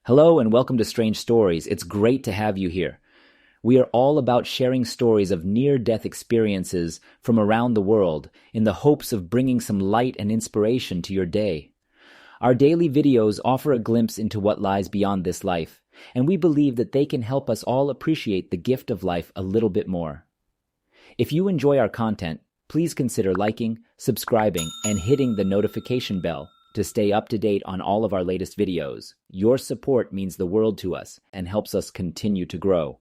Hello and welcome to Strange Stories. It's great to have you here. We are all about sharing stories of near-death experiences from around the world in the hopes of bringing some light and inspiration to your day. Our daily videos offer a glimpse into what lies beyond this life, and we believe that they can help us all appreciate the gift of life a little bit more. If you enjoy our content, please consider liking, subscribing, and hitting the notification bell to stay up to date on all of our latest videos. Your support means the world to us and helps us continue to grow.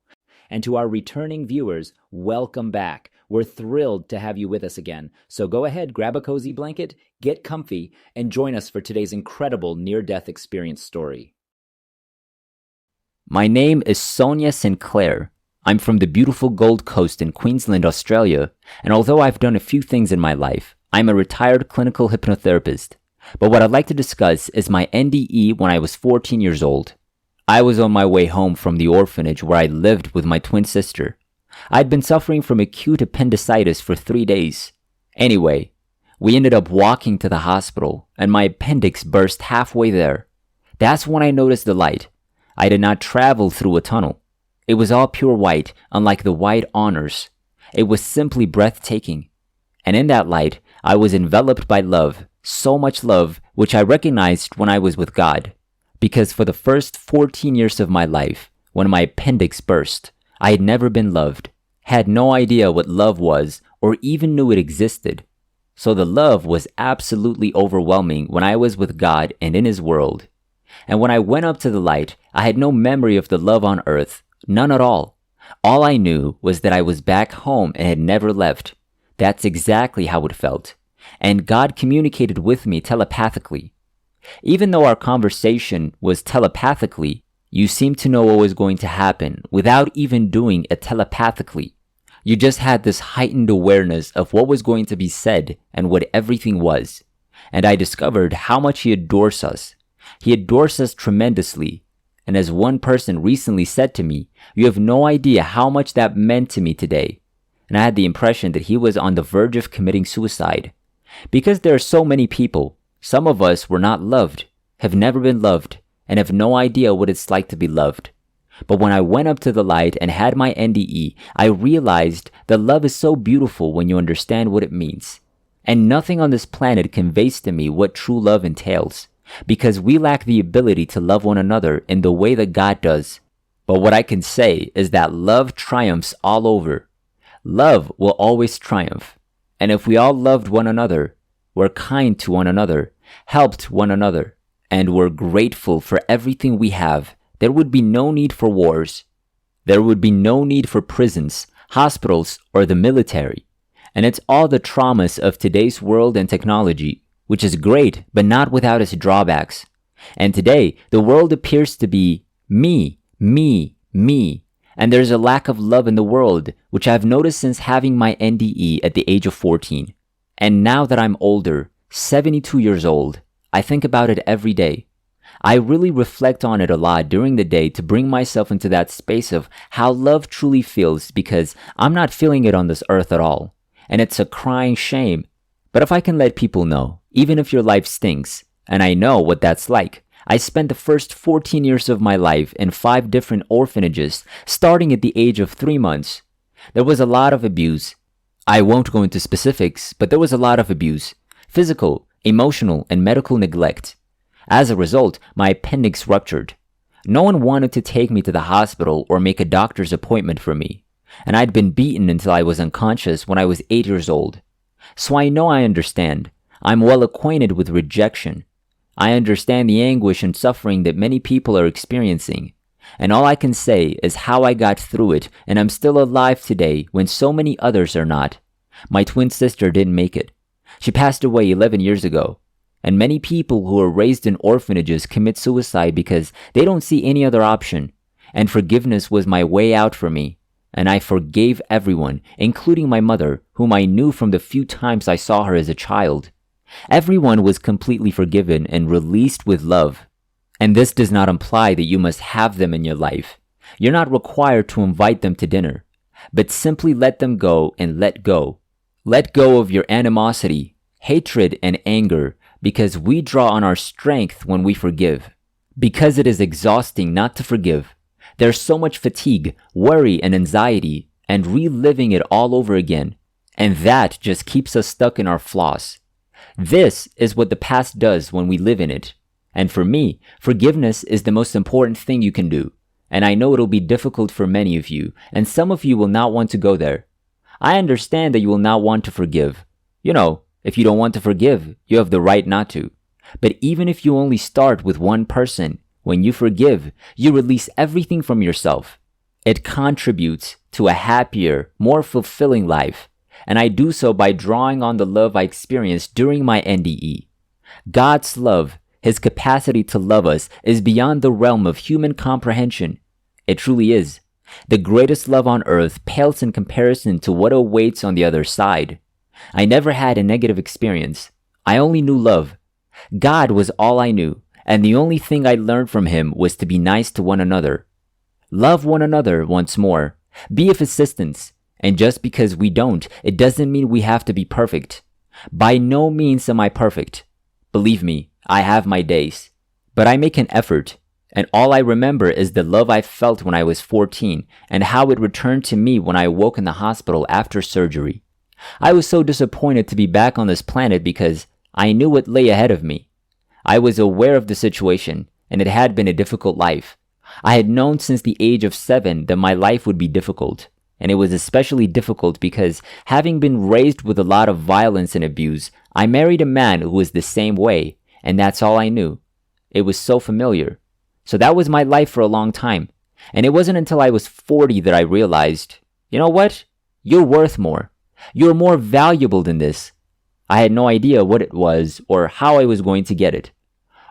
And to our returning viewers, welcome back. We're thrilled to have you with us again. So go ahead, grab a cozy blanket, get comfy, and join us for today's incredible near-death experience story. My name is Sonia Sinclair. I'm from the beautiful Gold Coast in Queensland, Australia, and although I've done a few things in my life, I'm a retired clinical hypnotherapist. But what I'd like to discuss is my NDE when I was 14 years old. I was on my way home from the orphanage where I lived with my twin sister. I'd been suffering from acute appendicitis for 3 days. Anyway, we ended up walking to the hospital, and my appendix burst halfway there. That's when I noticed the light. I did not travel through a tunnel. It was all pure white, unlike the white honors. It was simply breathtaking. And in that light, I was enveloped by love. So much love, which I recognized when I was with God. Because for the first 14 years of my life, when my appendix burst, I had never been loved, had no idea what love was, or even knew it existed. So the love was absolutely overwhelming when I was with God and in His world. And when I went up to the light, I had no memory of the love on earth, none at all. All I knew was that I was back home and had never left. That's exactly how it felt. And God communicated with me telepathically. Even though our conversation was telepathically, you seemed to know what was going to happen without even doing it telepathically. You just had this heightened awareness of what was going to be said and what everything was. And I discovered how much He adores us. He adores us tremendously. And as one person recently said to me, you have no idea how much that meant to me today. And I had the impression that he was on the verge of committing suicide. Because there are so many people, some of us were not loved, have never been loved, and have no idea what it's like to be loved. But when I went up to the light and had my NDE, I realized that love is so beautiful when you understand what it means. And nothing on this planet conveys to me what true love entails, because we lack the ability to love one another in the way that God does. But what I can say is that love triumphs all over. Love will always triumph. And if we all loved one another, were kind to one another, helped one another, and were grateful for everything we have, there would be no need for wars. There would be no need for prisons, hospitals, or the military. And it's all the traumas of today's world and technology, which is great, but not without its drawbacks. And today, the world appears to be me, me, me. And there's a lack of love in the world, which I've noticed since having my NDE at the age of 14. And now that I'm older, 72 years old, I think about it every day. I really reflect on it a lot during the day to bring myself into that space of how love truly feels, because I'm not feeling it on this earth at all. And it's a crying shame. But if I can let people know, even if your life stinks, and I know what that's like, I spent the first 14 years of my life in 5 different orphanages, starting at the age of 3 months. There was a lot of abuse. I won't go into specifics, but there was a lot of abuse. Physical, emotional, and medical neglect. As a result, my appendix ruptured. No one wanted to take me to the hospital or make a doctor's appointment for me. And I'd been beaten until I was unconscious when I was 8 years old. So I know I understand. I'm well acquainted with rejection. I understand the anguish and suffering that many people are experiencing. And all I can say is how I got through it, and I'm still alive today when so many others are not. My twin sister didn't make it. She passed away 11 years ago. And many people who are raised in orphanages commit suicide because they don't see any other option. And forgiveness was my way out for me. And I forgave everyone, including my mother, whom I knew from the few times I saw her as a child. Everyone was completely forgiven and released with love. And this does not imply that you must have them in your life. You're not required to invite them to dinner, but simply let them go and let go. Let go of your animosity, hatred, and anger, because we draw on our strength when we forgive. Because it is exhausting not to forgive. There's so much fatigue, worry, and anxiety, and reliving it all over again. And that just keeps us stuck in our flaws. This is what the past does when we live in it. And for me, forgiveness is the most important thing you can do. And I know it'll be difficult for many of you, and some of you will not want to go there. I understand that you will not want to forgive. You know, if you don't want to forgive, you have the right not to. But even if you only start with one person, when you forgive, you release everything from yourself. It contributes to a happier, more fulfilling life. And I do so by drawing on the love I experienced during my NDE. God's love, His capacity to love us, is beyond the realm of human comprehension. It truly is. The greatest love on earth pales in comparison to what awaits on the other side. I never had a negative experience. I only knew love. God was all I knew, and the only thing I learned from Him was to be nice to one another. Love one another once more. Be of assistance. And just because we don't, it doesn't mean we have to be perfect. By no means am I perfect. Believe me, I have my days. But I make an effort, and all I remember is the love I felt when I was 14 and how it returned to me when I awoke in the hospital after surgery. I was so disappointed to be back on this planet because I knew what lay ahead of me. I was aware of the situation, and it had been a difficult life. I had known since the age of 7 that my life would be difficult, and it was especially difficult because, having been raised with a lot of violence and abuse, I married a man who was the same way, and that's all I knew. It was so familiar. So that was my life for a long time, and it wasn't until I was 40 that I realized, you know what? You're worth more. You're more valuable than this. I had no idea what it was or how I was going to get it.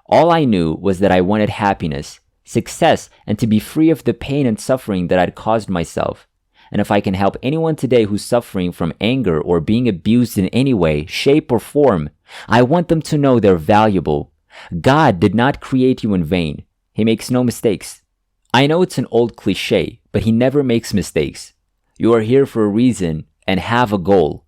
All I knew was that I wanted happiness, success, and to be free of the pain and suffering that I'd caused myself. And if I can help anyone today who's suffering from anger or being abused in any way, shape, or form, I want them to know they're valuable. God did not create you in vain. He makes no mistakes. I know it's an old cliche, but He never makes mistakes. You are here for a reason and have a goal.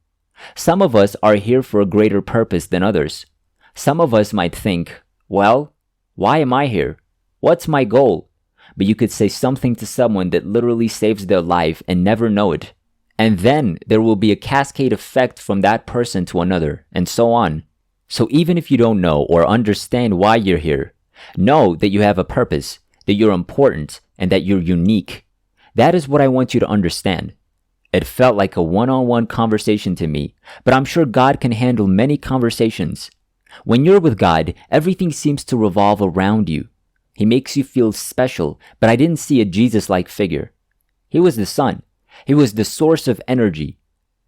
Some of us are here for a greater purpose than others. Some of us might think, well, why am I here? What's my goal? But you could say something to someone that literally saves their life and never know it. And then there will be a cascade effect from that person to another, and so on. So even if you don't know or understand why you're here, know that you have a purpose, that you're important, and that you're unique. That is what I want you to understand. It felt like a one-on-one conversation to me, but I'm sure God can handle many conversations. When you're with God, everything seems to revolve around you. He makes you feel special, but I didn't see a Jesus-like figure. He was the sun. He was the source of energy.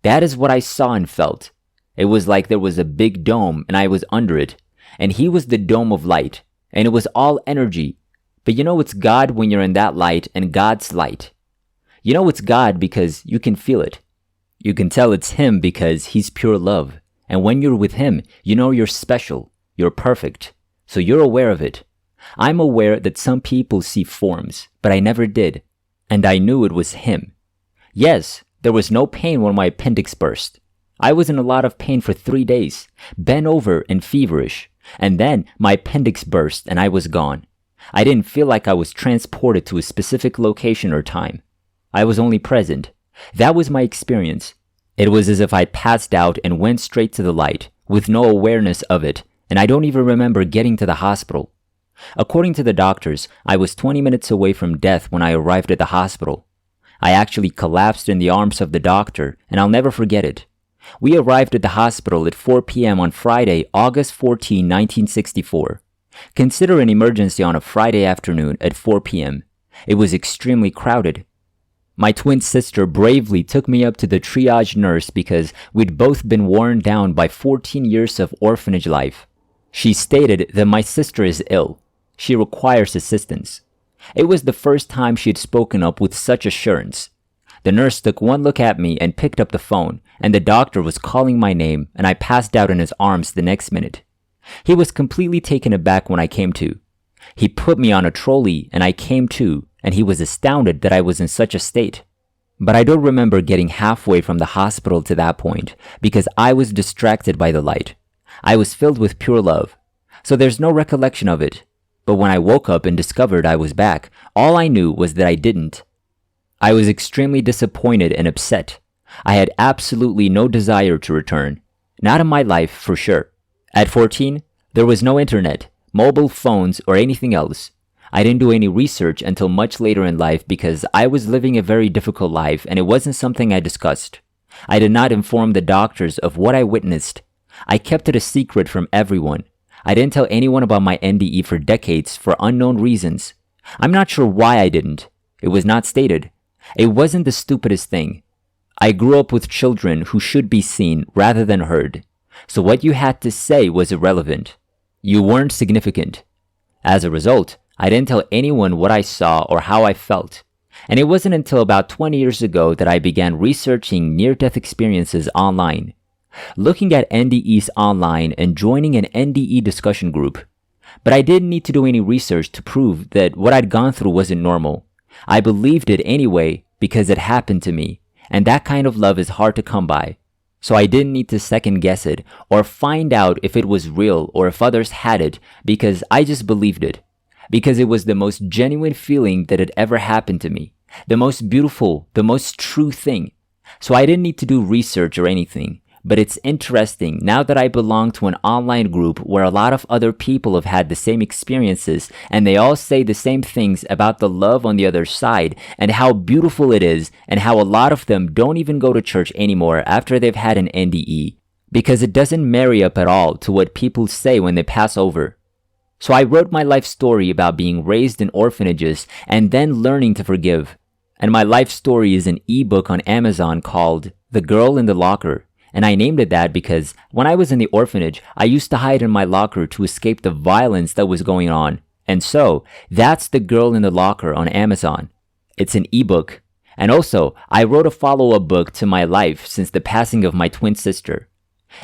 That is what I saw and felt. It was like there was a big dome and I was under it, and He was the dome of light, and it was all energy. But you know it's God when you're in that light and God's light. You know it's God because you can feel it. You can tell it's Him because He's pure love. And when you're with Him, you know you're special, you're perfect. So you're aware of it. I'm aware that some people see forms, but I never did. And I knew it was Him. Yes, there was no pain when my appendix burst. I was in a lot of pain for 3 days, bent over and feverish. And then my appendix burst and I was gone. I didn't feel like I was transported to a specific location or time. I was only present. That was my experience. It was as if I passed out and went straight to the light, with no awareness of it, and I don't even remember getting to the hospital. According to the doctors, I was 20 minutes away from death when I arrived at the hospital. I actually collapsed in the arms of the doctor, and I'll never forget it. We arrived at the hospital at 4 p.m. on Friday, August 14, 1964. Consider an emergency on a Friday afternoon at 4 p.m. It was extremely crowded. My twin sister bravely took me up to the triage nurse because we'd both been worn down by 14 years of orphanage life. She stated that my sister is ill. She requires assistance. It was the first time she had spoken up with such assurance. The nurse took one look at me and picked up the phone, and the doctor was calling my name, and I passed out in his arms the next minute. He was completely taken aback when I came to. He put me on a trolley, and I came to, and he was astounded that I was in such a state. But I don't remember getting halfway from the hospital to that point, because I was distracted by the light. I was filled with pure love. So there's no recollection of it. But when I woke up and discovered I was back, all I knew was that I didn't. I was extremely disappointed and upset. I had absolutely no desire to return. Not in my life, for sure. At 14, there was no internet, mobile phones, or anything else. I didn't do any research until much later in life because I was living a very difficult life and it wasn't something I discussed. I did not inform the doctors of what I witnessed. I kept it a secret from everyone. I didn't tell anyone about my NDE for decades for unknown reasons. I'm not sure why I didn't. It was not stated. It wasn't the stupidest thing. I grew up with children who should be seen rather than heard. So what you had to say was irrelevant. You weren't significant. As a result, I didn't tell anyone what I saw or how I felt. And it wasn't until about 20 years ago that I began researching near-death experiences online, looking at NDEs online and joining an NDE discussion group. But I didn't need to do any research to prove that what I'd gone through wasn't normal. I believed it anyway because it happened to me, and that kind of love is hard to come by. So I didn't need to second guess it or find out if it was real or if others had it because I just believed it. Because it was the most genuine feeling that had ever happened to me. The most beautiful, the most true thing. So I didn't need to do research or anything. But it's interesting now that I belong to an online group where a lot of other people have had the same experiences and they all say the same things about the love on the other side and how beautiful it is and how a lot of them don't even go to church anymore after they've had an NDE because it doesn't marry up at all to what people say when they pass over. So I wrote my life story about being raised in orphanages and then learning to forgive. And my life story is an ebook on Amazon called The Girl in the Locker. And I named it that because when I was in the orphanage, I used to hide in my locker to escape the violence that was going on. And so, that's The Girl in the Locker on Amazon. It's an ebook. And also, I wrote a follow-up book to my life since the passing of my twin sister.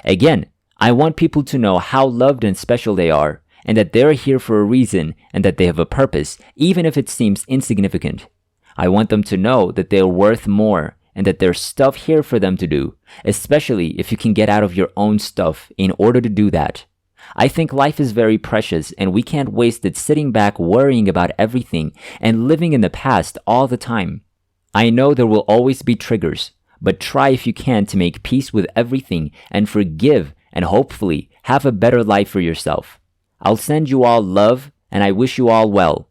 Again, I want people to know how loved and special they are, and that they're here for a reason and that they have a purpose, even if it seems insignificant. I want them to know that they're worth more and that there's stuff here for them to do, especially if you can get out of your own stuff in order to do that. I think life is very precious and we can't waste it sitting back worrying about everything and living in the past all the time. I know there will always be triggers, but try if you can to make peace with everything and forgive and hopefully have a better life for yourself. I'll send you all love and I wish you all well.